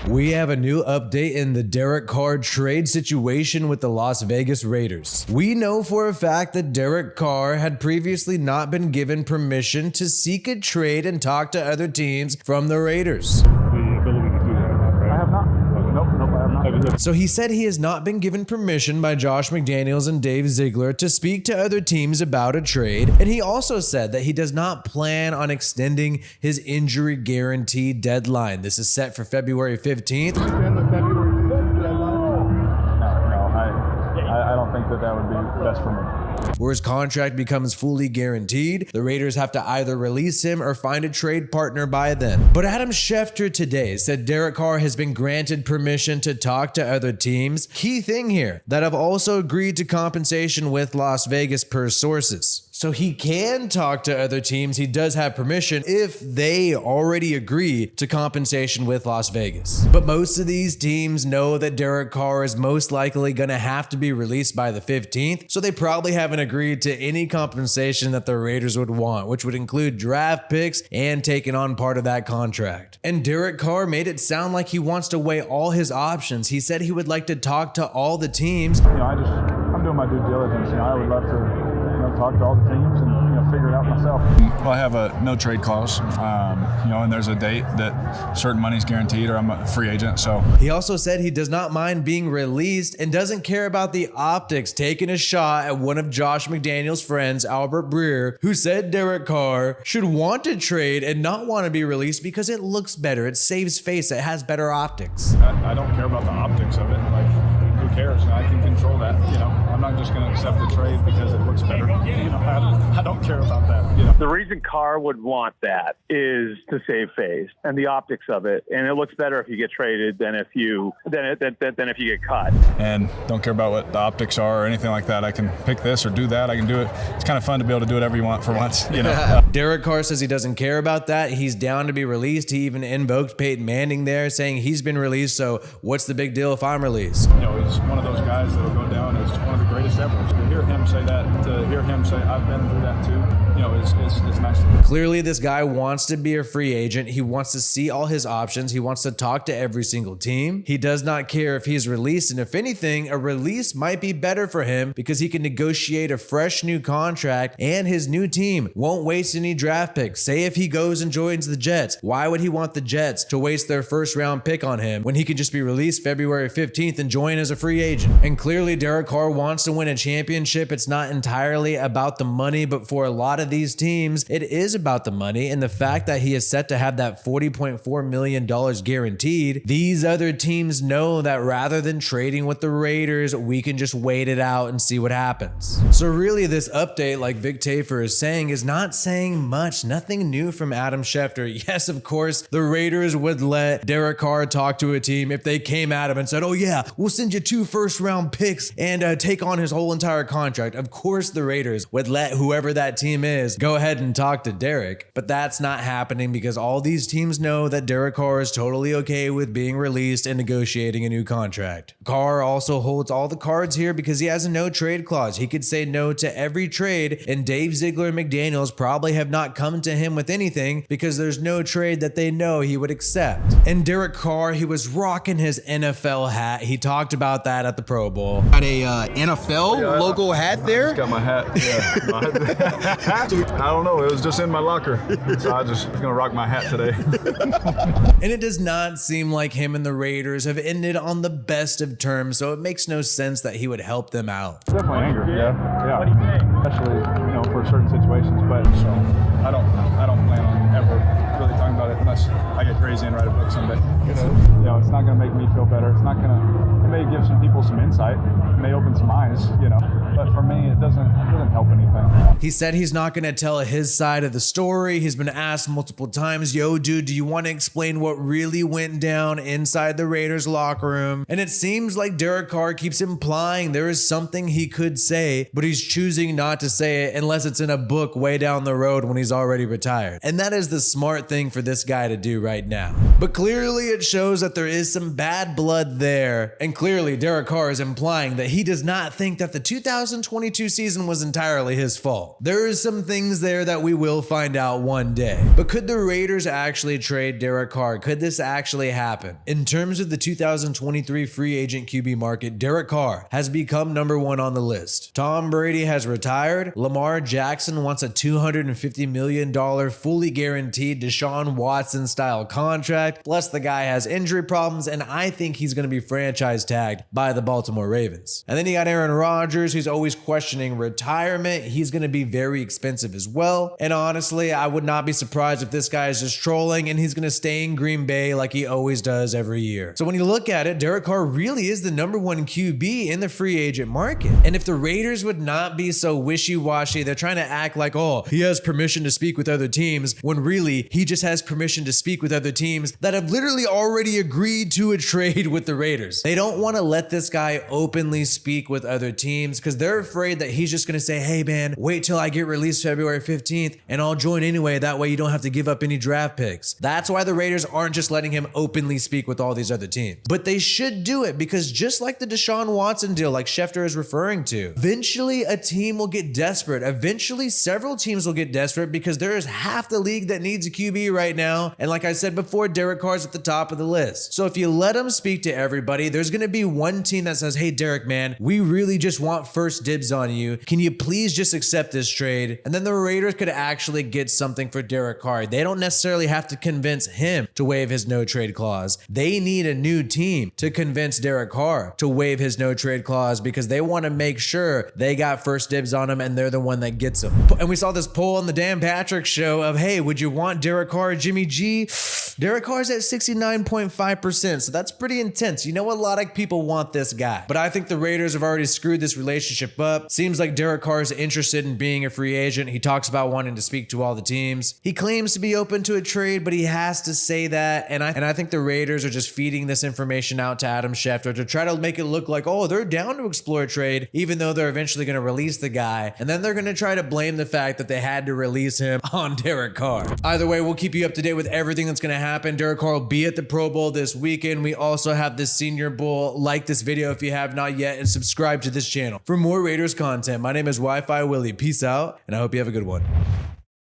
We have a new update in the Derek Carr trade situation with the Las Vegas Raiders. We know for a fact that Derek Carr had previously not been given permission to seek a trade and talk to other teams from the Raiders. The ability to do that, right? I have not. Nope, I have not. So he said he has not been given permission by Josh McDaniels and Dave Ziegler to speak to other teams about a trade. And he also said that he does not plan on extending his injury guarantee deadline. This is set for February 15th. Extend the February 5th deadline? No, I don't think that would be best for me. Where his contract becomes fully guaranteed, the Raiders have to either release him or find a trade partner by then. But Adam Schefter today said Derek Carr has been granted permission to talk to other teams. Key thing here, that have also agreed to compensation with Las Vegas per sources. So he can talk to other teams. He does have permission if they already agree to compensation with Las Vegas. But most of these teams know that Derek Carr is most likely going to have to be released by the 15th. So they probably haven't agreed to any compensation that the Raiders would want, which would include draft picks and taking on part of that contract. And Derek Carr made it sound like he wants to weigh all his options. He said he would like to talk to all the teams. I'm doing my due diligence. I would love to talk to all the teams and figure it out myself. Well, I have a no trade clause, and there's a date that certain money's guaranteed, or I'm a free agent. So he also said he does not mind being released and doesn't care about the optics, taking a shot at one of Josh McDaniels' friends, Albert Breer, who said Derek Carr should want to trade and not want to be released because it looks better, it saves face, it has better optics. I don't care about the optics of it. Like, who cares? I can control that. I'm not just going to accept the trade because it looks better. I don't care about that. The reason Carr would want that is to save face and the optics of it, and it looks better if you get traded than if you get cut. And don't care about what the optics are or anything like that. I can pick this or do that. I can do it. It's kind of fun to be able to do whatever you want for once. Derek Carr says he doesn't care about that. He's down to be released. He even invoked Peyton Manning there, saying he's been released. So what's the big deal if I'm released? He's one of those guys that'll go down as one of the greatest ever. To hear him say that, to hear him say I've been through that too, it's nice to hear. Clearly, this guy wants to be a free agent. He wants to see all his options. He wants to talk to every single team. He does not care if he's released. And if anything, a release might be better for him because he can negotiate a fresh new contract and his new team won't waste any draft picks. Say if he goes and joins the Jets, why would he want the Jets to waste their first round pick on him when he could just be released February 15th and join as a free agent? And clearly, Derek Carr wants to win a championship. It's not entirely about the money, but for a lot of these teams, it is about the money and the fact that he is set to have that $40.4 million guaranteed. These other teams know that rather than trading with the Raiders, we can just wait it out and see what happens. So really, this update, like Vic Tafur is saying, is not saying much. Nothing new from Adam Schefter. Yes, of course, the Raiders would let Derek Carr talk to a team if they came at him and said, oh yeah, we'll send you 2 first-round picks and take on his whole entire contract. Of course, the Raiders would let whoever that team is go ahead and talk to Derek, but that's not happening because all these teams know that Derek Carr is totally okay with being released and negotiating a new contract. Carr also holds all the cards here because he has a no trade clause. He could say no to every trade, and Dave Ziegler and McDaniels probably have not come to him with anything because there's no trade that they know he would accept. And Derek Carr, he was rocking his NFL hat. He talked about that at the Pro Bowl. Got a NFL logo hat there? Got my hat. Yeah. I don't know. It was just in my locker, so I just was gonna rock my hat today. And it does not seem like him and the Raiders have ended on the best of terms, so it makes no sense that he would help them out. Definitely anger. Yeah. What do you think? Especially for certain situations, but so I don't plan on ever really talking about it unless I get crazy and write a book someday. it's not gonna make me feel better. It's not gonna. It may give some people some insight. It may open some eyes. But for me, it doesn't help anything. He said he's not going to tell his side of the story. He's been asked multiple times, yo, dude, do you want to explain what really went down inside the Raiders locker room? And it seems like Derek Carr keeps implying there is something he could say, but he's choosing not to say it unless it's in a book way down the road when he's already retired. And that is the smart thing for this guy to do right now. But clearly it shows that there is some bad blood there. And clearly Derek Carr is implying that he does not think that the 2022 season was entirely his fault. There is some things there that we will find out one day. But could the Raiders actually trade Derek Carr? Could this actually happen? In terms of the 2023 free agent QB market, Derek Carr has become #1 on the list. Tom Brady has retired. Lamar Jackson wants a $250 million fully guaranteed Deshaun Watson style contract. Plus the guy has injury problems, and I think he's going to be franchise tagged by the Baltimore Ravens. And then you got Aaron Rodgers, who's always questioning retirement. He's going to be very expensive as well. And honestly, I would not be surprised if this guy is just trolling and he's going to stay in Green Bay like he always does every year. So when you look at it, Derek Carr really is the #1 QB in the free agent market. And if the Raiders would not be so wishy-washy, they're trying to act like, oh, he has permission to speak with other teams, when really he just has permission to speak with other teams that have literally already agreed to a trade with the Raiders. They don't want to let this guy openly speak with other teams because they're afraid that he's just going to say, hey man, wait till I get released February 15th and I'll join anyway. That way you don't have to give up any draft picks. That's why the Raiders aren't just letting him openly speak with all these other teams. But they should do it because just like the Deshaun Watson deal, like Schefter is referring to, eventually a team will get desperate. Eventually several teams will get desperate because there is half the league that needs a QB right now. And like I said before, Derek Carr's at the top of the list. So if you let him speak to everybody, there's going to be one team that says, hey, Derek, man, we really just want first dibs on you. Can you please just accept this trade? And then the Raiders could actually get something for Derek Carr. They don't necessarily have to convince him to waive his no trade clause. They need a new team to convince Derek Carr to waive his no trade clause because they want to make sure they got first dibs on him and they're the one that gets him. And we saw this poll on the Dan Patrick show of, hey, would you want Derek Carr or Jimmy G? Derek Carr's at 69.5%, so that's pretty intense. You know, a lot of people want this guy, but I think the Raiders have already screwed this relationship up. Seems like Derek Carr is interested in being a free agent. He talks about wanting to speak to all the teams. He claims to be open to a trade, but he has to say that, and I think the Raiders are just feeding this information out to Adam Schefter to try to make it look like, oh, they're down to explore a trade, even though they're eventually going to release the guy, and then they're going to try to blame the fact that they had to release him on Derek Carr. Either way, we'll keep you up to date with everything that's going to happen. Derek Carr will be at the Pro Bowl this weekend. We also have the Senior Bowl. Like this video if you have not yet, and subscribe to this channel for more Raiders content. My name is WiFiWillie. Peace out, and I hope you have a good one.